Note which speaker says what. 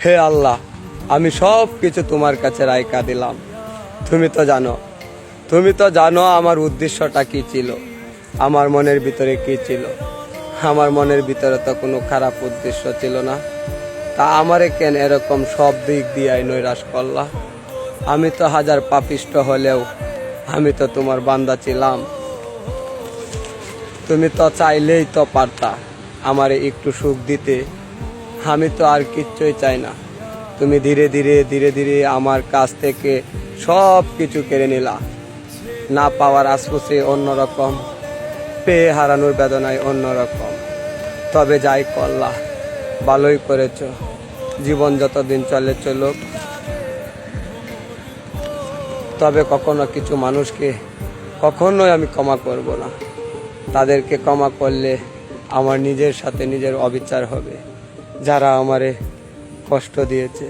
Speaker 1: হে আল্লাহ, আমি সব কিছু তোমার কাছে রাইখা দিলাম। তুমি তো জানো আমার উদ্দেশ্যটা কি ছিল, আমার মনের ভিতরে কি ছিল। আমার মনের ভিতরে তো কোনো খারাপ উদ্দেশ্য ছিল না। তা আমারে কেন এরকম সব দিক দিয়ে নৈরাশ করলা? আমি তো হাজার পাপিষ্ট হলেও আমি তো তোমার বান্দা ছিলাম। তুমি তো চাইলেই তো পারতা আমারে একটু সুখ দিতে। আমি তো আর কিচ্ছুই চাই না। তুমি ধীরে ধীরে আমার কাছ থেকে সব কিছু কেড়ে নিলা। না পাওয়ার আফসোসে অন্যরকম, পেয়ে হারানোর বেদনায় অন্যরকম। তবে যাই করলা, ভালোই করেছ। জীবন যতদিন চলে চলুক। তবে কখনো কিছু মানুষকে কখনোই আমি ক্ষমা করব না। তাদেরকে ক্ষমা করলে আমার নিজের সাথে নিজের অবিচার হবে, যারা আমারে কষ্ট দিয়েছে।